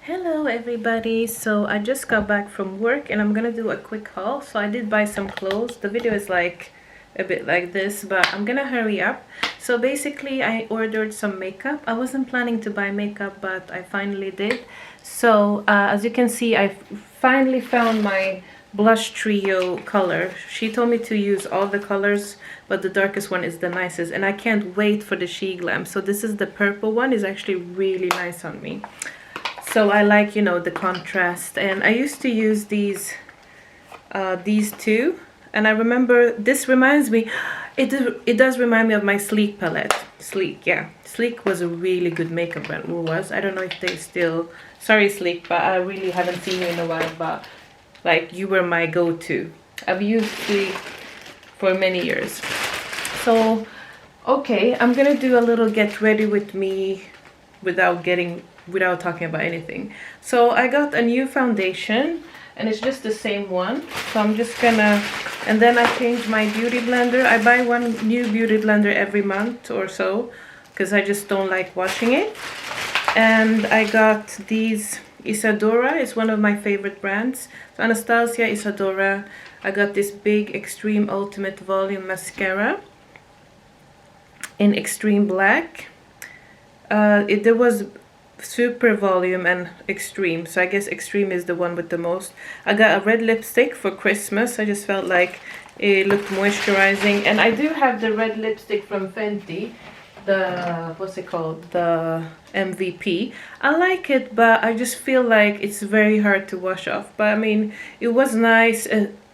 Hello everybody, so I just got back from work and I'm gonna do a quick haul. So I did buy some clothes. The video is like a bit like this, but I'm gonna hurry up. So basically I ordered some makeup. I wasn't planning to buy makeup, but I finally did. So as you can see, I finally found my blush trio color. She told me to use all the colors, but the darkest one is the nicest, and I can't wait for the She Glam. So this is the purple one. Is actually really nice on me. So I like, you know, the contrast. And I used to use these two. And I remember, this reminds me, it does remind me of my Sleek palette. Sleek, yeah. Sleek was a really good makeup brand. Who was? I don't know if they still... Sorry, Sleek, but I really haven't seen you in a while. But, like, you were my go-to. I've used Sleek for many years. So, okay, I'm gonna do a little get ready with me without talking about anything. So I got a new foundation and it's just the same one. So I'm just gonna, and then I changed my beauty blender. I buy one new beauty blender every month or so because I just don't like washing it. And I got these Isadora. It's one of my favorite brands. So Anastasia, Isadora. I got this big Extreme Ultimate Volume Mascara in Extreme Black. There was Super Volume and Extreme, so I guess Extreme is the one with the most. I got a red lipstick for Christmas. I just felt like it looked moisturizing, and I do have the red lipstick from Fenty, the what's it called, the MVP. I like it, but I just feel like it's very hard to wash off. But I mean, it was nice.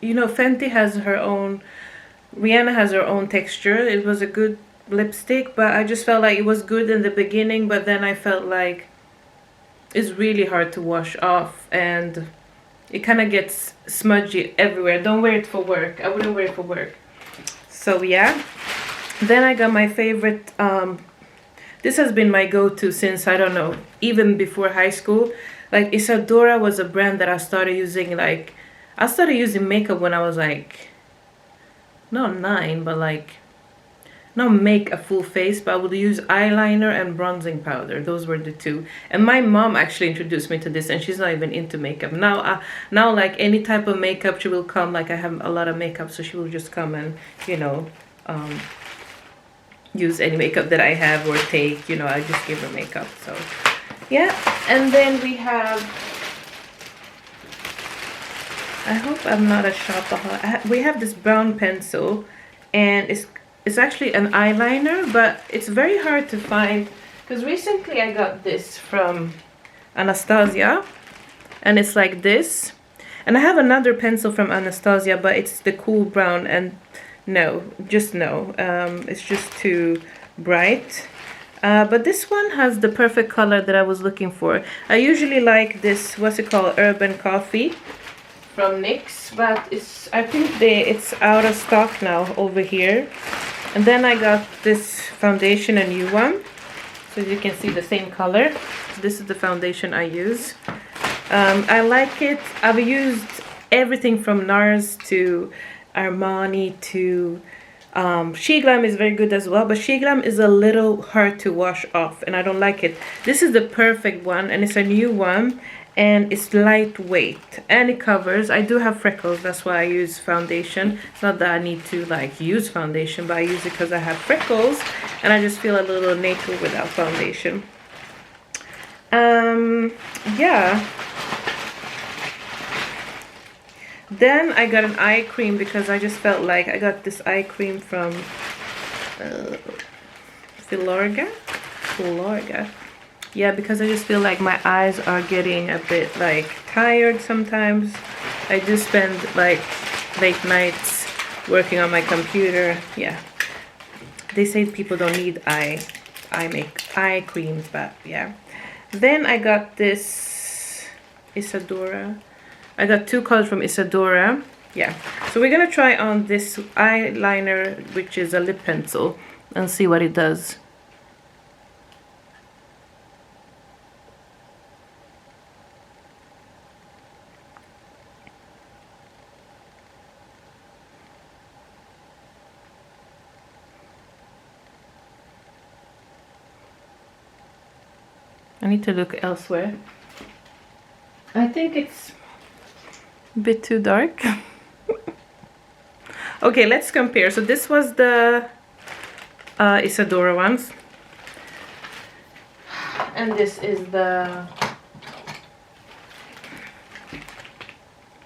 You know, Fenty has her own, Rihanna has her own texture. It was a good lipstick, but I just felt like it was good in the beginning, but then I felt like it's really hard to wash off and it kind of gets smudgy everywhere. Don't wear it for work. I wouldn't wear it for work. So yeah, then I got my favorite, this has been my go-to since, I don't know, even before high school. Like, Isadora was a brand that I started using, like, I started using makeup when I was like, not 9, but like, not make a full face, but I would use eyeliner and bronzing powder. Those were the two. And my mom actually introduced me to this, and she's not even into makeup now. Now, like, any type of makeup, she will come. Like, I have a lot of makeup, so she will just come and, you know, use any makeup that I have or take. You know, I just give her makeup. So yeah. And then we have, I hope I'm not a shopaholic. We have this brown pencil, and it's actually an eyeliner, but it's very hard to find because recently I got this from Anastasia, and it's like this. And I have another pencil from Anastasia, but it's the cool brown, and no, it's just too bright. But this one has the perfect color that I was looking for. I usually like this, what's it called, Urban Coffee from NYX, but I think it's out of stock now over here. And then I got this foundation, a new one. So as you can see, the same color. So this is the foundation I use. I like it. I've used everything from NARS to Armani to She Glam is very good as well, but She Glam is a little hard to wash off and I don't like it. This is the perfect one, and it's a new one, and it's lightweight and it covers. I do have freckles, that's why I use foundation. It's not that I need to like use foundation, but I use it because I have freckles and I just feel a little naked without foundation. Yeah. Then I got an eye cream because I just felt like I got this eye cream from Filorga. Yeah, because I just feel like my eyes are getting a bit like tired sometimes. I do spend like late nights working on my computer. Yeah, they say people don't need eye creams, but yeah. Then I got this Isadora. I got two colors from Isadora. Yeah, so we're gonna try on this eyeliner, which is a lip pencil, and see what it does. I need to look elsewhere. I think it's a bit too dark. Okay, let's compare. So this was the Isadora ones. And this is the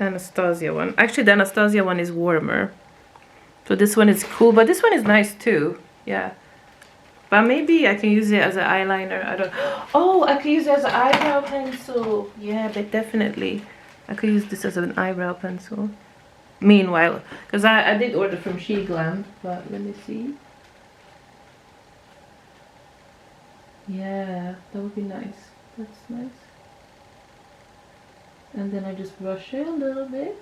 Anastasia one. Actually, the Anastasia one is warmer. So this one is cool, but this one is nice too. Yeah. But maybe I can use it as an eyeliner. I don't. Oh, I can use it as an eyebrow pencil. Yeah, but definitely. I could use this as an eyebrow pencil. Meanwhile, because I did order from She Glam, but let me see. Yeah, that would be nice. That's nice. And then I just brush it a little bit.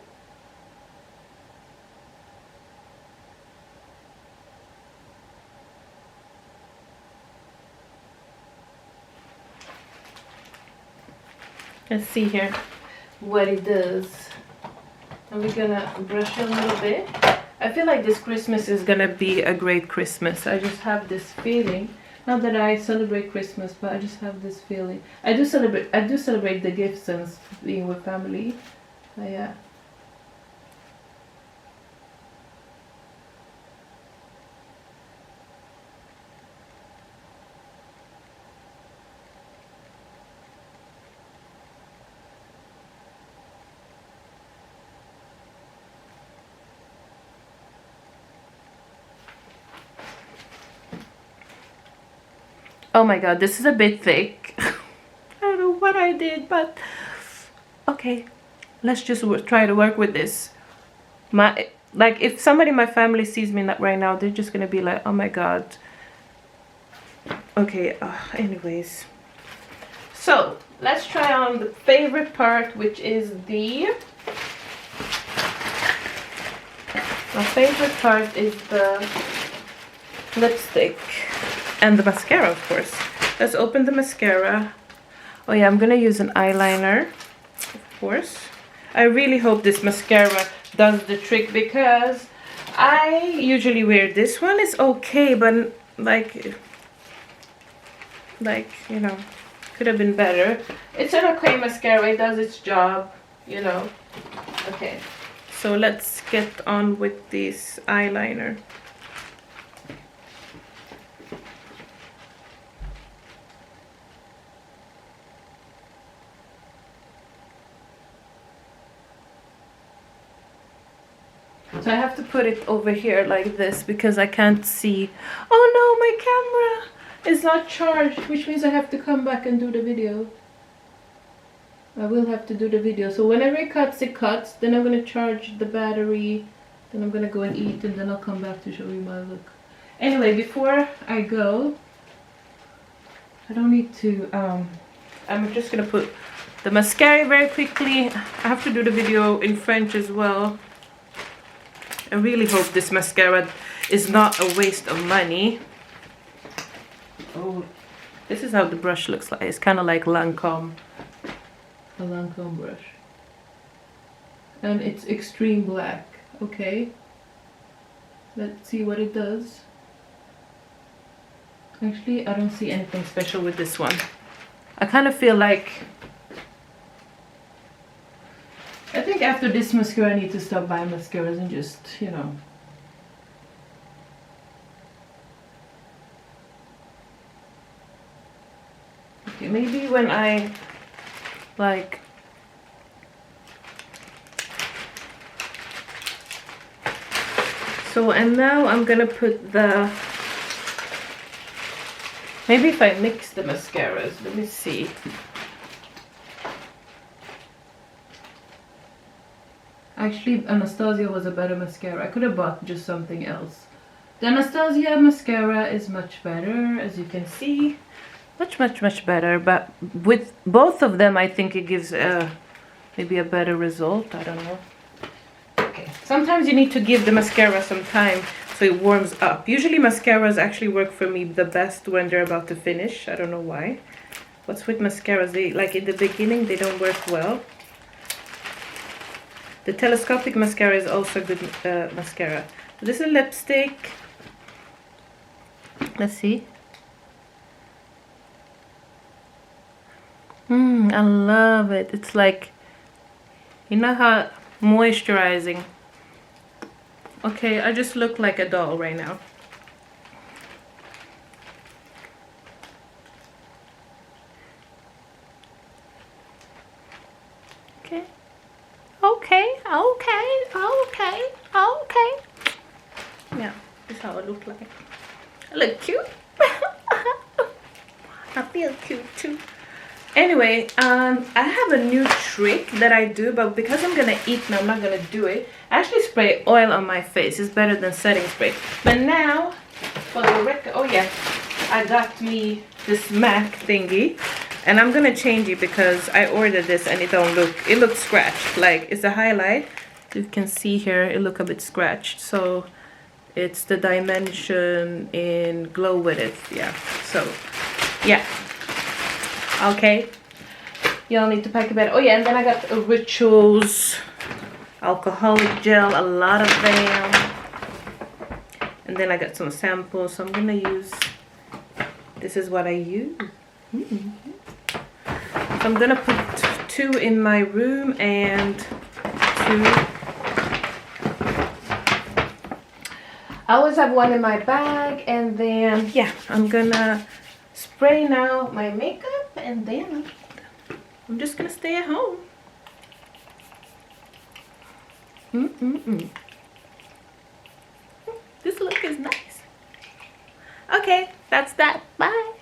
Let's see here what it does. And we're gonna brush it a little bit. I feel like this Christmas is gonna be a great Christmas. I just have this feeling. Not that I celebrate Christmas, but I just have this feeling. I do celebrate the gifts and being with family. But yeah. Oh my god, this is a bit thick. I don't know what I did, but okay. Let's just try to work with this. Like if somebody in my family sees me right now, they're just gonna be like, oh my god. Okay, anyways. So, let's try on the favorite part, which is my favorite part is the lipstick. And the mascara, of course. Let's open the mascara. Oh yeah, I'm gonna use an eyeliner, of course. I really hope this mascara does the trick, because I usually wear this one. It's okay, but like you know, could have been better. It's an okay mascara. It does its job, you know. Okay, so let's get on with this eyeliner. So I have to put it over here like this because I can't see. Oh no, my camera is not charged, which means I have to come back and do the video. I will have to do the video. So whenever it cuts, then I'm going to charge the battery. Then I'm going to go and eat, and then I'll come back to show you my look. Anyway, before I go, I don't need to, I'm just going to put the mascara very quickly. I have to do the video in French as well. I really hope this mascara is not a waste of money. Oh, this is how the brush looks like. It's kind of like Lancome. A Lancome brush. And it's extreme black. Okay. Let's see what it does. Actually, I don't see anything special with this one. I kind of feel like... I think after this mascara I need to stop buying mascaras and just, you know. Okay, maybe when I like so, and now I'm gonna put the, maybe if I mix the mascaras, let me see. Actually, Anastasia was a better mascara. I could have bought just something else. The Anastasia mascara is much better, as you can see. Much better. But with both of them, I think it gives maybe a better result. I don't know. Okay. Sometimes you need to give the mascara some time so it warms up. Usually mascaras actually work for me the best when they're about to finish. I don't know why. What's with mascaras? They, like in the beginning, they don't work well. The telescopic mascara is also a good mascara. This is a lipstick. Let's see. I love it. It's like, you know how moisturizing. Okay, I just look like a doll right now. Okay. Okay, okay, okay, okay. Yeah, this is how I look like. I look cute. I feel cute too. Anyway, I have a new trick that I do, but because I'm gonna eat now, I'm not gonna do it. I actually spray oil on my face. It's better than setting spray. But now, for the record, oh yeah, I got me this MAC thingy, and I'm gonna change it because I ordered this and it looks scratched. Like, it's a highlight. You can see here, it look a bit scratched. So it's the dimension in glow with it. Yeah, so yeah. Okay, y'all need to pack a bed. Oh yeah, and then I got a Rituals alcoholic gel, a lot of them. And then I got some samples, so I'm gonna use, this is what I use. So I'm gonna put 2 in my room and 2. I always have 1 in my bag, and then yeah, I'm gonna spray now my makeup, and then I'm just gonna stay at home. This look is nice. Okay, that's that. Bye.